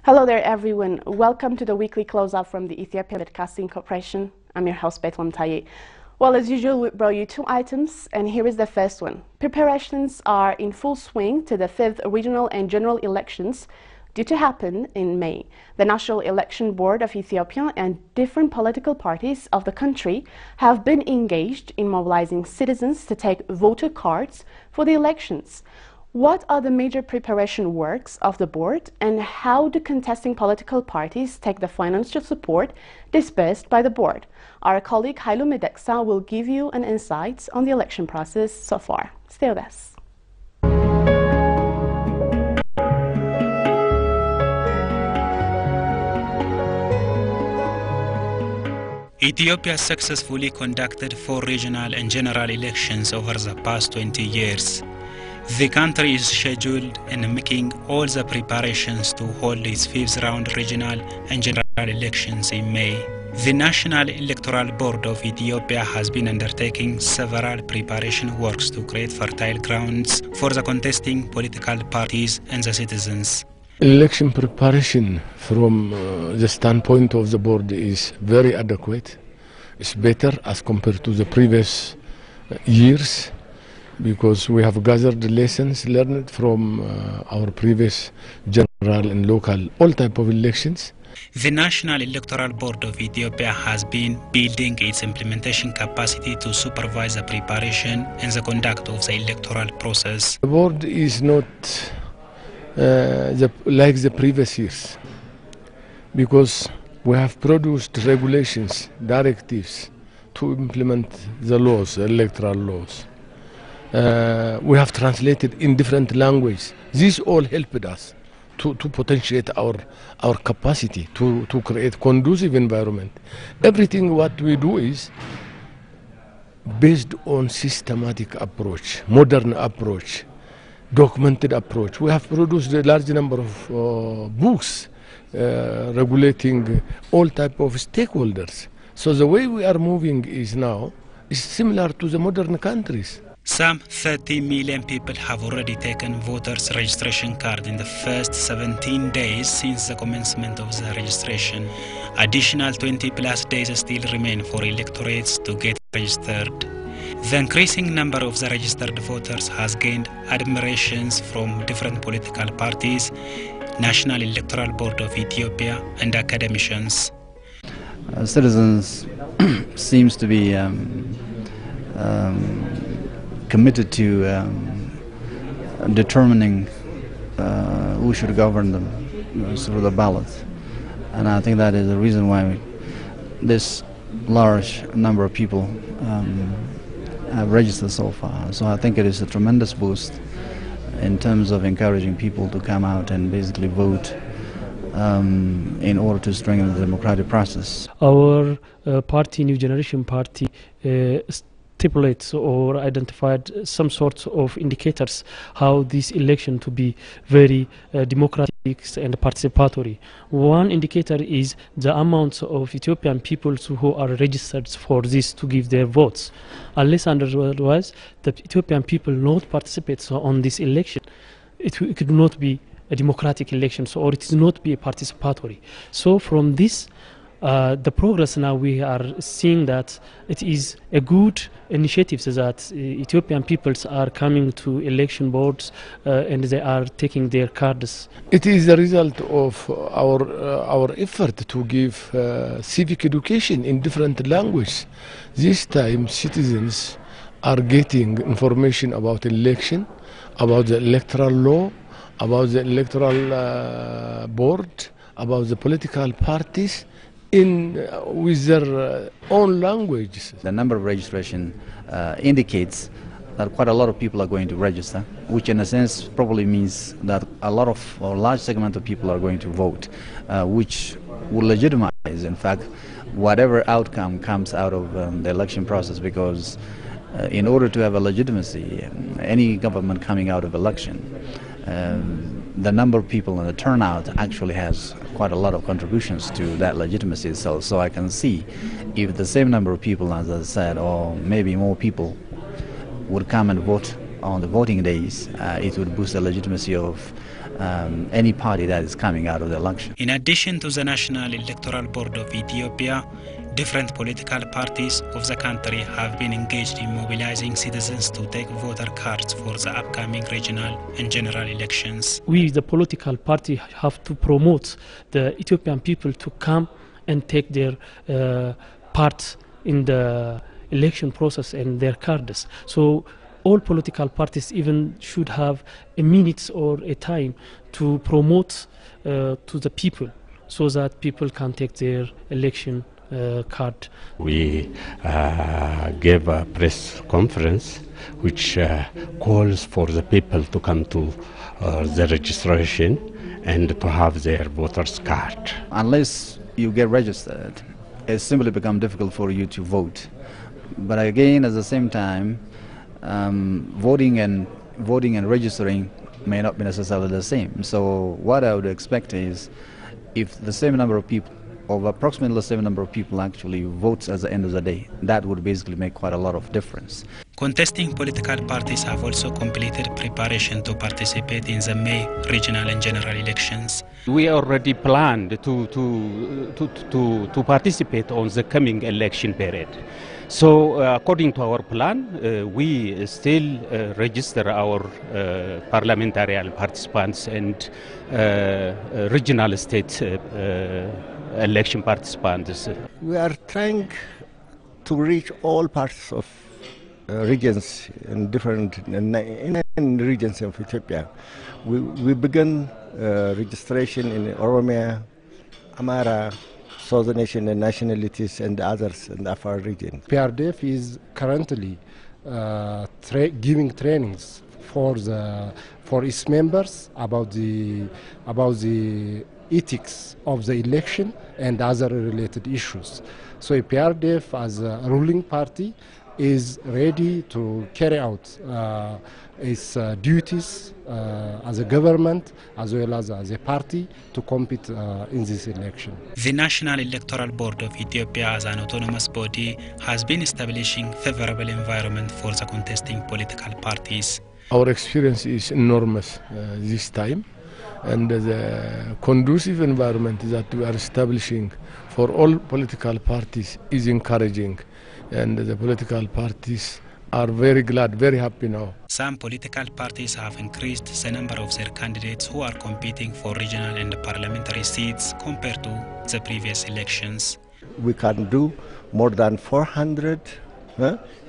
Hello there, everyone. Welcome to the weekly close-up from the Ethiopian Broadcasting Corporation. I'm your host, Betlam Taye. Well, as usual, we brought you two items, and here is the first one. Preparations are in full swing to the 5th regional and general elections due to happen in May. The National Election Board of Ethiopia and different political parties of the country have been engaged in mobilizing citizens to take voter cards for the elections. What are the major preparation works of the board, and how do contesting political parties take the financial support disbursed by the board? Our colleague Hailu Medeksa will give you an insight on the election process so far. Stay with us. Ethiopia successfully conducted 4 regional and general elections over the past 20 years. The country is scheduled and making all the preparations to hold its 5th round regional and general elections in May. The National Electoral Board of Ethiopia has been undertaking several preparation works to create fertile grounds for the contesting political parties and the citizens. Election preparation from the standpoint of the board is very adequate. It's better as compared to the previous years, because we have gathered lessons learned from our previous general and local, all type of elections. The National Electoral Board of Ethiopia has been building its implementation capacity to supervise the preparation and the conduct of the electoral process. The board is not like the previous years, because we have produced regulations, directives to implement the laws, electoral laws. We have translated in different languages. This all helped us to potentiate our capacity to create conducive environment. Everything what we do is based on systematic approach, modern approach, documented approach. We have produced a large number of books regulating all type of stakeholders. So the way we are moving is now is similar to the modern countries. Some 30 million people have already taken voters' registration card in the first 17 days since the commencement of the registration. Additional 20+ days still remain for electorates to get registered. The increasing number of the registered voters has gained admirations from different political parties, National Electoral Board of Ethiopia, and academicians. Citizens seems to be committed to determining who should govern them through the ballot, and I think that is the reason why this large number of people have registered so far. So I think it is a tremendous boost in terms of encouraging people to come out and basically vote in order to strengthen the democratic process. Our party, New Generation Party, stipulates or identified some sorts of indicators how this election to be very democratic and participatory. One indicator is the amount of Ethiopian peoples who are registered for this to give their votes. Unless otherwise, the Ethiopian people not participate on this election, it could not be a democratic election, or it is not be a participatory. So from this, the progress now we are seeing that it is a good initiative, so that Ethiopian peoples are coming to election boards and they are taking their cards. It is the result of our effort to give civic education in different languages. This time citizens are getting information about election, about the electoral law, about the electoral board, about the political parties, with their own languages. The number of registration indicates that quite a lot of people are going to register, which in a sense probably means that a large segment of people are going to vote, which will legitimize, in fact, whatever outcome comes out of the election process, because in order to have a legitimacy, any government coming out of election, the number of people and the turnout actually has quite a lot of contributions to that legitimacy. So I can see if the same number of people, as I said, or maybe more people would come and vote on the voting days, it would boost the legitimacy of any party that is coming out of the election. In addition to the National Electoral Board of Ethiopia, different political parties of the country have been engaged in mobilizing citizens to take voter cards for the upcoming regional and general elections. We, the political party, have to promote the Ethiopian people to come and take their part in the election process and their cards. So all political parties even should have a minute or a time to promote to the people so that people can take their election card. We gave a press conference which calls for the people to come to the registration and to have their voter's card. Unless you get registered, it simply becomes difficult for you to vote. But again, at the same time, voting and registering may not be necessarily the same. So what I would expect is, if the same number of people, or approximately the same number of people actually votes at the end of the day, that would basically make quite a lot of difference. Contesting political parties have also completed preparation to participate in the May regional and general elections. We already planned to participate on the coming election period. So according to our plan, we still register our parliamentary participants and regional state election participants. We are trying to reach all parts of regions in different regions of Ethiopia. We began registration in Oromia, Amara, Southern Nation and nationalities, and others in the Afar region. PRDF is currently giving trainings for its members about the ethics of the election and other related issues. So PRDF, as a ruling party, is ready to carry out its duties as a government as well as a party to compete in this election. The National Electoral Board of Ethiopia, as an autonomous body, has been establishing favorable environment for the contesting political parties. Our experience is enormous this time, and the conducive environment that we are establishing for all political parties is encouraging, and the political parties are very glad, very happy now. Some political parties have increased the number of their candidates who are competing for regional and parliamentary seats compared to the previous elections. We can do more than 400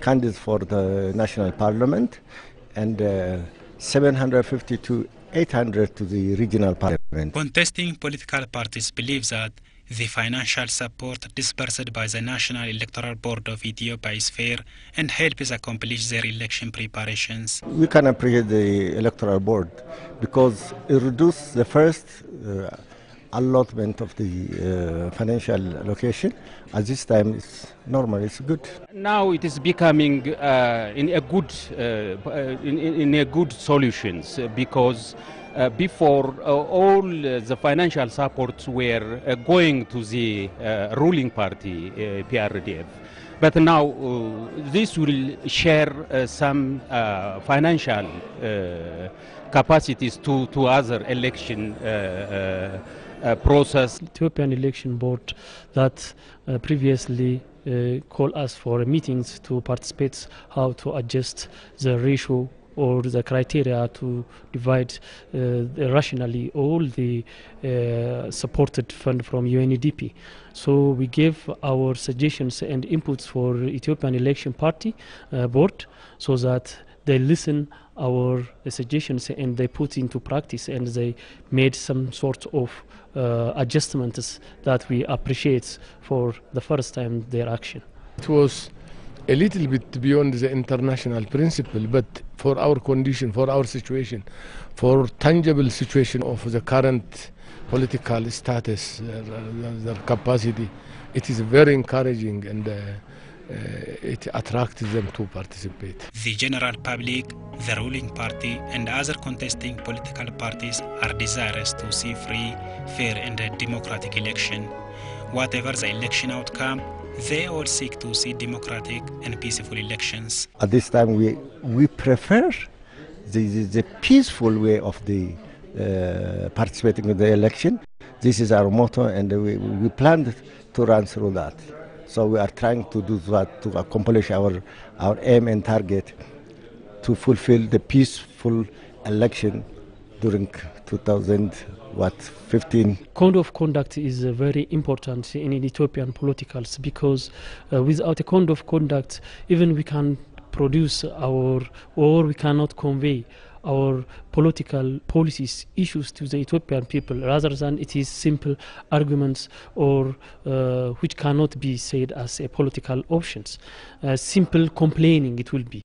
candidates for the national parliament and 750 to 800 to the regional parliament. Contesting political parties believe that the financial support disbursed by the National Electoral Board of Ethiopia is fair and helps accomplish their election preparations. We can appreciate the Electoral Board because it reduced the first allotment of the financial allocation. At this time, it's normal, it's good. Now it is becoming in a good solutions because before all the financial supports were going to the ruling party, PRDF. But now this will share some financial capacities to other election process. Ethiopian Election Board that previously called us for meetings to participate how to adjust the ratio or the criteria to divide rationally all the supported fund from UNEDP. So we gave our suggestions and inputs for Ethiopian Election Party Board so that they listen our suggestions and they put into practice, and they made some sort of adjustments that we appreciate for the first time their action. It was a little bit beyond the international principle, but for our condition, for our situation, for tangible situation of the current political status, their capacity, it is very encouraging, and it attracts them to participate. The general public, the ruling party, and other contesting political parties are desirous to see free, fair, and democratic election. Whatever the election outcome, they all seek to see democratic and peaceful elections. At this time, we prefer the peaceful way of the participating in the election. This is our motto, and we planned to run through that. So we are trying to do that to accomplish our aim and target to fulfill the peaceful election during 2015. Code of conduct is very important in Ethiopian politicals, because without a code of conduct, even we can produce or we cannot convey our political policies, issues to the Ethiopian people, rather than it is simple arguments or which cannot be said as a political options. Simple complaining it will be.